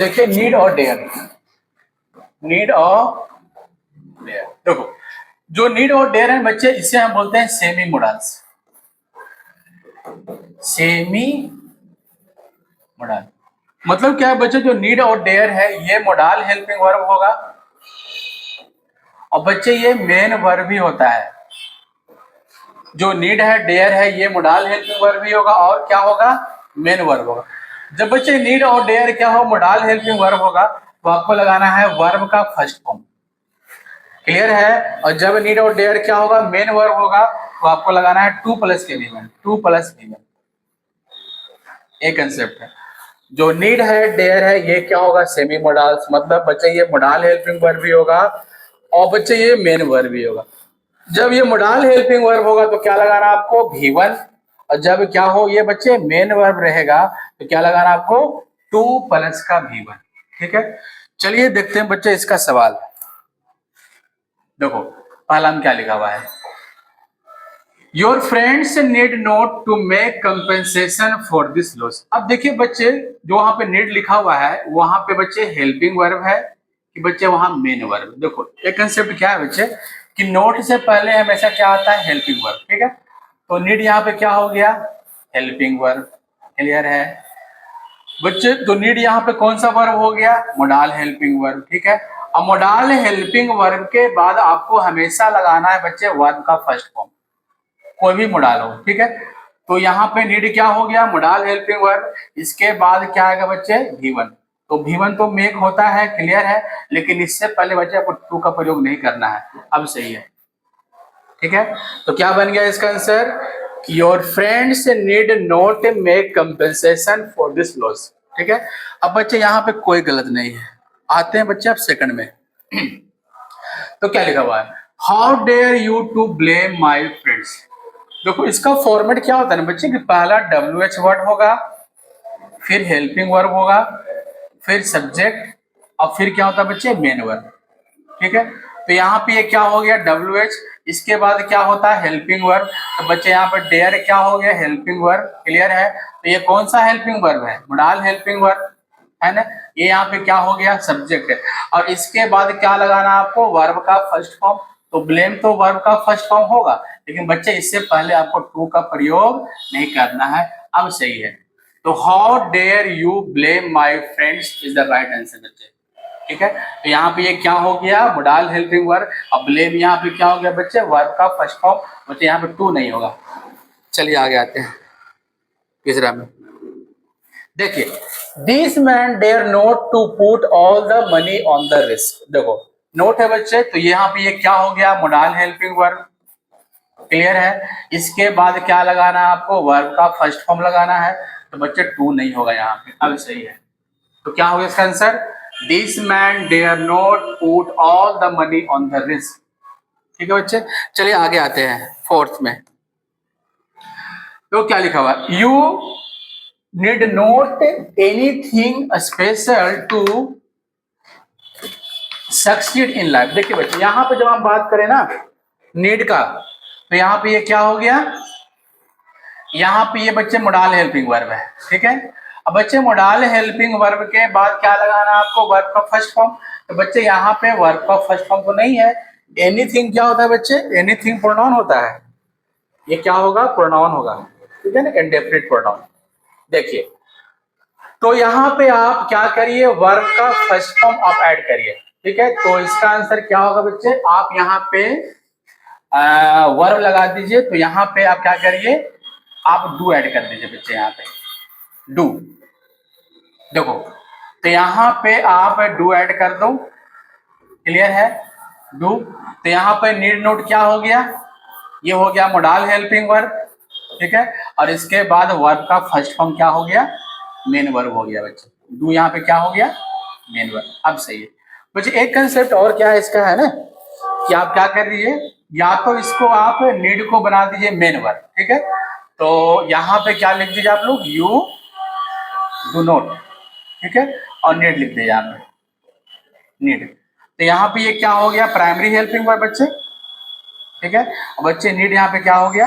देखिए नीड और dare, need और डेयर। देखो जो नीड और डेयर है बच्चे, इसे हम बोलते हैं सेमी मोडल्स। सेमी मोडल मतलब क्या है बच्चे, जो नीड और डेयर है ये मोडाल हेल्पिंग वर्ब होगा, और बच्चे ये मेन वर्ब भी होता है। जो नीड है डेयर है ये मोडाल हेल्पिंग वर्ब भी होगा और क्या होगा, मेन वर्ब होगा। जब बच्चे नीड और डेयर क्या हो, मोडाल हेल्पिंग वर्ब होगा, तो आपको लगाना है वर्ब का फर्स्ट फॉर्म। क्लियर है। और जब नीड और डेयर क्या होगा, मेन वर्ब होगा, तो आपको लगाना है टू प्लस के वी में, टू प्लस वी में। एक कंसेप्ट है। जो नीड है डेयर है ये क्या होगा, सेमी मोडाल्स, मतलब बच्चे ये मोडाल हेल्पिंग वर्ब भी होगा और बच्चे ये मेन वर्ब भी होगा। जब ये मोडाल हेल्पिंग वर्ब होगा तो क्या लगाना आपको, V1। और जब क्या हो ये बच्चे मेन वर्ब रहेगा तो क्या लगाना आपको, टू प्लस का V1। ठीक है, चलिए देखते हैं बच्चे इसका सवाल। देखो पहला में क्या लिखा हुआ है, your friends need not to make compensation for this loss. अब देखिए बच्चे, जो वहां पे नीड लिखा हुआ है वहां पे बच्चे हेल्पिंग वर्ब है कि बच्चे वहां मेन वर्ब। देखो एक कंसेप्ट क्या है बच्चे, कि नोट से पहले हमेशा क्या आता है, हेल्पिंग वर्ब। ठीक है, तो नीड यहाँ पे क्या हो गया, हेल्पिंग वर्ब। क्लियर है बच्चे, तो नीड यहाँ पे कौन सा वर्ब हो गया, मोडाल हेल्पिंग वर्ब। ठीक है, अब मोडाल हेल्पिंग वर्ब के बाद आपको हमेशा लगाना है बच्चे वर्ब का फर्स्ट फॉर्म, कोई भी मोडाल हो। ठीक है, तो यहाँ पे नीड क्या हो गया, मोडाल हेल्पिंग वर्ब। इसके बाद क्या आएगा बच्चे, V1। तो V1 तो मेक होता है, क्लियर है, लेकिन इससे पहले बच्चे आपको टू का प्रयोग नहीं करना है। अब सही है। ठीक है, तो क्या बन गया इसका answer, your friends need not make compensation for this loss. ठीक है, अब बच्चे यहाँ पे कोई गलत नहीं है। आते हैं बच्चे आप सेकंड में। तो क्या लिखा हुआ है, how dare you to blame my friends. देखो इसका फॉर्मेट क्या होता है ना बच्चे, कि पहला WH वर्ड होगा, फिर हेल्पिंग वर्ब होगा, फिर सब्जेक्ट, और फिर क्या होता है बच्चे, मेन वर्ब। ठीक है, तो यहाँ पे ये क्या हो गया, WH, इसके बाद क्या होता है, हेल्पिंग वर्ब। तो बच्चे यहाँ पर डेयर क्या हो गया, हेल्पिंग वर्ब। क्लियर है, तो ये कौन सा हेल्पिंग वर्ब है, मोडाल हेल्पिंग वर्ब है ना। ये यहाँ पे क्या हो गया, सब्जेक्ट है। और इसके बाद क्या लगाना आपको, वर्ब का फर्स्ट फॉर्म। तो ब्लेम तो वर्ब का फर्स्ट फॉर्म होगा, लेकिन बच्चे इससे पहले आपको टू का प्रयोग नहीं करना है। अब सही है, तो how dare you blame my friends is the right answer बच्चे। ठीक है, तो यहाँ पे ये क्या हो गया, मोडाल हेल्पिंग वर्ब। अब ब्लेम यहाँ पे क्या हो गया बच्चे, वर्ब का फर्स्ट फॉर्म। बच्चे यहाँ पे टू नहीं होगा। चलिए आगे आते हैं तीसरा में। देखिए, this man dare not to put all the money on the risk. देखो नोट है बच्चे, तो यहाँ पे ये क्या हो गया, मोडाल हेल्पिंग वर्ब। क्लियर है, इसके बाद क्या लगाना है आपको, वर्ब का फर्स्ट फॉर्म लगाना है। तो बच्चे टू नहीं होगा यहाँ पे। अब सही है, तो क्या होगा इसका answer, this man dare not put all the money on the risk. ठीक है बच्चे, चलिए आगे आते हैं फोर्थ में। तो क्या लिखा हुआ, you need not anything special to succeed in life. देखिए बच्चे, यहाँ पे जब हम बात करें ना नीड का, तो यहाँ पे ये क्या हो गया, यहाँ पे ये बच्चे मोडाल हेल्पिंग वर्ब है। ठीक है, अब बच्चे मोडाल हेल्पिंग वर्ब के बाद क्या लगाना है आपको, वर्ब का फर्स्ट फॉर्म। तो बच्चे यहाँ पे वर्ब का फर्स्ट फॉर्म तो नहीं है। एनीथिंग क्या होता है बच्चे, एनीथिंग प्रोनाउन होता है। ये क्या होगा, प्रोनाउन होगा। ठीक है ना, इंडेफिनिट प्रोनाउन। देखिए, तो यहाँ पे आप क्या करिए, वर्ब का फर्स्ट फॉर्म आप ऐड करिए। ठीक है, तो इसका आंसर क्या होगा बच्चे, आप यहाँ पे वर्ब लगा दीजिए। तो यहाँ पे आप क्या करिए, आप डू ऐड कर दीजिए बच्चे, यहाँ पे डू। देखो, तो यहाँ पे आप डू ऐड कर दो। क्लियर है, डू। तो यहाँ पे नीड नोट क्या हो गया, ये हो गया मोडाल हेल्पिंग वर्ब। ठीक है, और इसके बाद वर्ब का फर्स्ट फॉर्म क्या हो गया, मेन वर्ब हो गया बच्चे। डू यहाँ पे क्या हो गया, मेन वर्ब। अब सही है बच्चे। एक कंसेप्ट और क्या है इसका, है ना, कि आप क्या कर रही है, या तो इसको आप नीड को बना दीजिए मेन वर्ब। ठीक है, तो यहाँ पे क्या लिख दीजिए आप लोग, यू डू नॉट। ठीक है, और नीड लिख दीजिए यहाँ पे, नीड। तो यहाँ पे ये क्या हो गया, प्राइमरी हेल्पिंग वर्ब बच्चे। ठीक है, बच्चे नीड यहाँ पे क्या हो गया,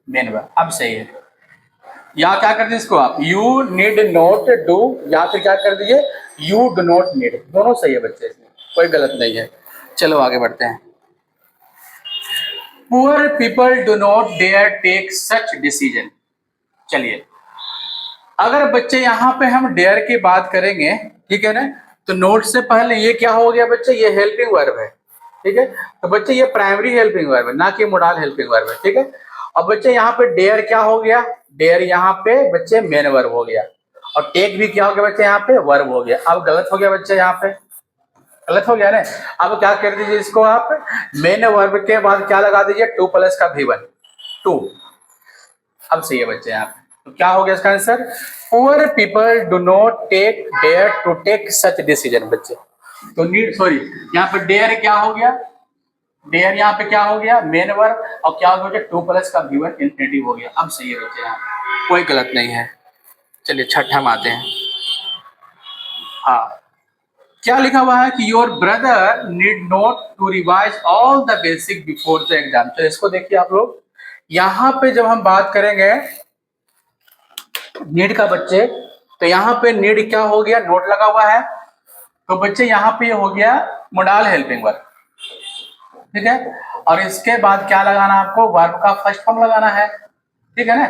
मेन वर्ब। अब सही है। या क्या कर दीजिए इसको आप, यू नीड नॉट डू, या फिर क्या कर दीजिए, यू डू नॉट नीड, दोनों सही है बच्चे, इसमें कोई गलत नहीं है। चलो आगे बढ़ते हैं। Poor people do not dare take such decision. चलिए, अगर बच्चे यहाँ पे हम डेयर की बात करेंगे, ठीक है ना, तो नोट से पहले ये क्या हो गया बच्चे, ये हेल्पिंग वर्ब है, ठीक है। तो बच्चे ये प्राइमरी हेल्पिंग वर्ब है, ना कि मोडाल हेल्पिंग वर्ब है, ठीक है। अब बच्चे यहाँ पे डेयर क्या हो गया, डेयर यहाँ पे बच्चे मेन वर्ब हो गया, और टेक भी क्या हो गया बच्चे यहाँ पे वर्ब हो गया। अब गलत हो गया बच्चे, यहाँ पे गलत हो गया ना। अब क्या कर दीजिए इसको आप, मेन वर्ब के बाद क्या लगा दीजिए, टू प्लस का V1, टू। अब सही है बच्चे यहाँ पे, तो क्या हो गया इसका answer, poor people do not take dare to take such decision बच्चे। तो नीड, सॉरी, यहाँ पे डेयर क्या हो गया, डेयर यहाँ पे क्या हो गया, मेन वर्ब, और क्या हो गया, टू प्लस का V1 इंफिनिटिव हो गया। अब सही है बच्चे, यहाँ पे कोई गलत नहीं है। चलिए छठा में आते हैं। हाँ, क्या लिखा हुआ है कि your brother need not to revise all the basic before the exam. तो इसको देखिए आप लोग, यहाँ पे जब हम बात करेंगे नीड का बच्चे, तो यहाँ पे नीड क्या हो गया, नोट लगा हुआ है, तो बच्चे यहाँ पे हो गया मोडाल हेल्पिंग वर्ब, ठीक है। और इसके बाद क्या लगाना आपको, वर्ब का फर्स्ट फॉर्म लगाना है, ठीक है ना।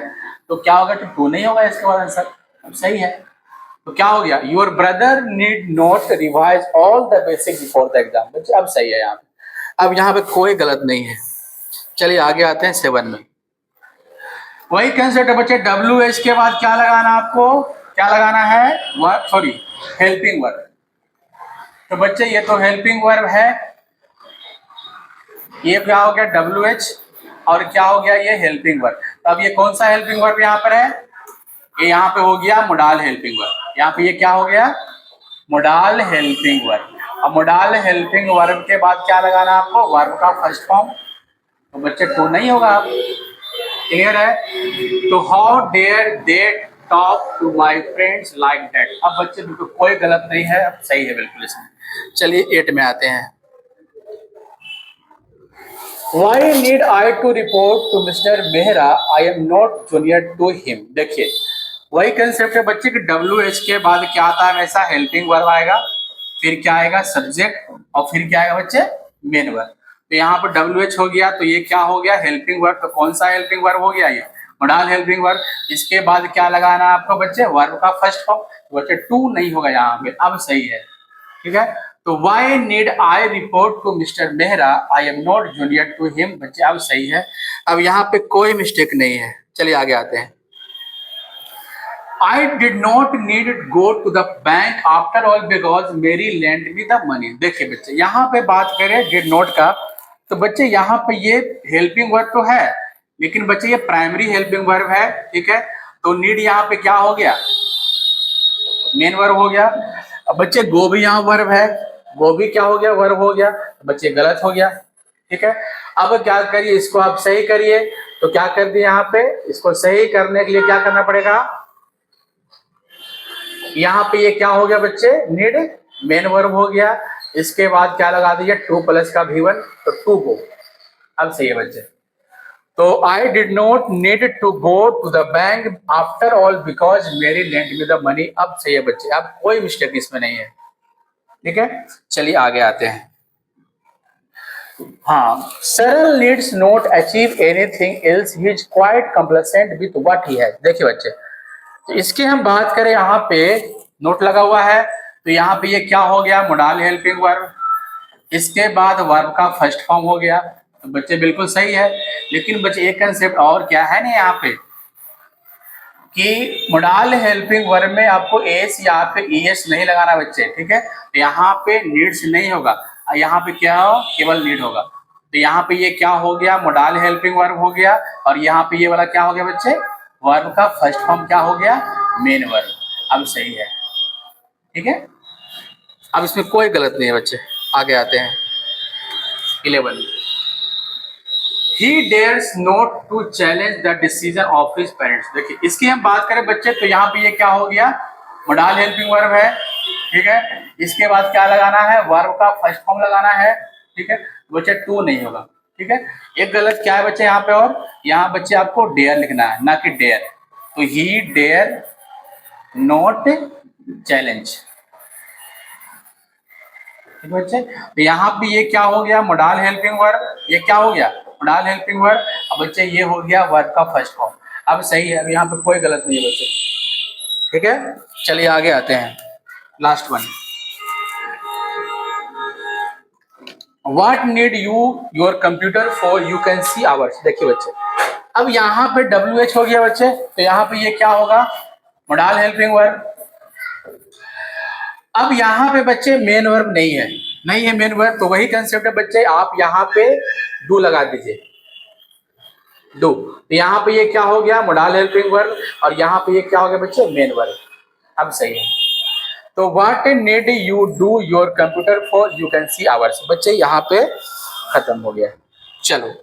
तो क्या होगा, तो टू नहीं होगा इसके बाद आंसर, सही है। तो क्या हो गया, your brother need not revise all the basic before the exam बच्चे। अब सही है यहाँ पे, अब यहाँ पे कोई गलत नहीं है। चलिए आगे आते हैं 7 में। वही कंसेप्ट है बच्चे, WH के बाद क्या लगाना आपको, क्या लगाना है, वर्ब, सॉरी, हेल्पिंग वर्ब। तो बच्चे ये तो हेल्पिंग वर्ब है, ये क्या हो गया WH, और क्या हो गया ये हेल्पिंग वर्ब। तो अब ये कौन सा हेल्पिंग वर्ब यहाँ पर है, ये यहाँ पे हो गया मोडाल हेल्पिंग वर्ब। यहाँ पे ये क्या हो गया, मोडाल हेल्पिंग वर्ब। अब मोडाल हेल्पिंग वर्ब के बाद क्या लगाना आपको, वर्ब का फर्स्ट फॉर्म। तो बच्चे टू नहीं होगा, आप क्लियर है। तो how dare they talk to my friends like that. अब बच्चे बिल्कुल कोई गलत नहीं है, अब सही है बिल्कुल इसमें। चलिए 8 में आते हैं। Why need I to report to Mr. Mehra? I am not junior to him। देखिए वही कंसेप्ट है बच्चे कि WH के बाद क्या आता है, हमेशा हेल्पिंग वर्ब आएगा, फिर क्या आएगा सब्जेक्ट, और फिर क्या आएगा बच्चे मेन वर्ब। तो यहाँ पर WH हो गया, तो ये क्या हो गया हेल्पिंग वर्ब। तो कौन सा हेल्पिंग वर्ब हो गया, ये मोडाल हेल्पिंग वर्ब। इसके बाद क्या लगाना है आपको बच्चे, वर्ब का फर्स्ट फॉर्म। तो बच्चे टू नहीं होगा यहाँ पे, अब सही है, ठीक है। तो why need I report to mister Mehra, I am not junior to him बच्चे, अब सही है। अब यहाँ पे कोई मिस्टेक नहीं है। चलिए आगे आते हैं। I did not need go to the bank after all because Mary lend me the money. देखिए बच्चे यहाँ पे बात करें डिड नॉट का, तो बच्चे यहाँ पे ये हेल्पिंग वर्ब तो है, लेकिन बच्चे ये प्राइमरी हेल्पिंग वर्ब है, ठीक है। तो नीड यहाँ पे क्या हो गया, मेन वर्ब हो गया। अब बच्चे गो भी यहाँ वर्ब है, वो भी क्या हो गया, वर्ब हो गया, बच्चे गलत हो गया, ठीक है। अब क्या करिए, इसको आप सही करिए। तो क्या कर दिए यहाँ पे, इसको सही करने के लिए क्या करना पड़ेगा, यहाँ पे ये क्या हो गया बच्चे, नीड मेन वर्ब हो गया। इसके बाद क्या लगा दीजिए, टू प्लस का V1, तो टू गो। अब सही है बच्चे। तो I did not need to go to the bank after all because Mary lent me the money. अब सही है बच्चे, अब कोई मिस्टेक इसमें नहीं है, ठीक है। चलिए आगे आते हैं। हाँ, सरल needs not achieve anything else, he is quite complacent with what he has. देखिए बच्चे, तो इसकी हम बात करें, यहाँ पे नोट लगा हुआ है, तो यहाँ पे ये क्या हो गया, मोडाल हेल्पिंग वर्ब। इसके बाद वर्ब का फर्स्ट फॉर्म हो गया, तो बच्चे बिल्कुल सही है। लेकिन बच्चे एक कंसेप्ट और क्या है ना यहाँ पे, कि मोडाल हेल्पिंग वर्ब में आपको एस या फिर ईएस नहीं लगाना बच्चे, ठीक है। तो यहाँ पे नीड्स नहीं होगा, यहाँ पे क्या हो, केवल नीड होगा। तो यहाँ पे ये क्या हो गया, मोडाल हेल्पिंग वर्ब हो गया, और यहाँ पे ये वाला क्या हो गया बच्चे, वर्ब का फर्स्ट फॉर्म क्या हो गया, मेन वर्ब। अब सही है, ठीक है। अब इसमें कोई गलत नहीं है बच्चे। आगे आते हैं 11। He dares not to challenge the decision of his parents। देखिए इसकी हम बात करें बच्चे, तो यहाँ पे ये क्या हो गया, मोडाल हेल्पिंग वर्ब है, ठीक है। इसके बाद क्या लगाना है, वर्ब का फर्स्ट फॉर्म लगाना है, ठीक है। बच्चे टू नहीं होगा, ठीक है। एक गलत क्या है बच्चे यहाँ पे, और यहाँ बच्चे आपको डेयर लिखना है, ना कि डेयर, तो ही डेयर नॉट चैलेंज। ठीक है बच्चे, तो यहाँ पे ये क्या हो गया, मोडाल हेल्पिंग वर्ब, ये क्या हो गया, मोडाल हेल्पिंग वर्ब। अब बच्चे ये हो गया वर्ब का फर्स्ट फॉर्म। अब सही है, अब यहाँ पे कोई गलत नहीं है बच्चे। ठीक है, चलिए आगे आते हैं, last one. What need you your computer for you can see hours. देखिए बच्चे, अब यहाँ पे WH हो गया बच्चे, तो यहाँ पे ये क्या होगा, मोडाल हेल्पिंग वर्ब। अब यहाँ पे बच्चे मेन वर्ब नहीं है, नहीं है मेन वर्ब, तो वही कंसेप्ट है बच्चे, आप यहाँ पे डू लगा दीजिए, डू। तो यहाँ पे ये क्या हो गया, मोडाल हेल्पिंग वर्ब, और यहाँ पे ये क्या हो गया बच्चे, मेन वर्ब। अब सही है, तो what need you do your computer for you can see hours, बच्चे यहाँ पे खत्म हो गया। चलो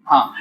हाँ,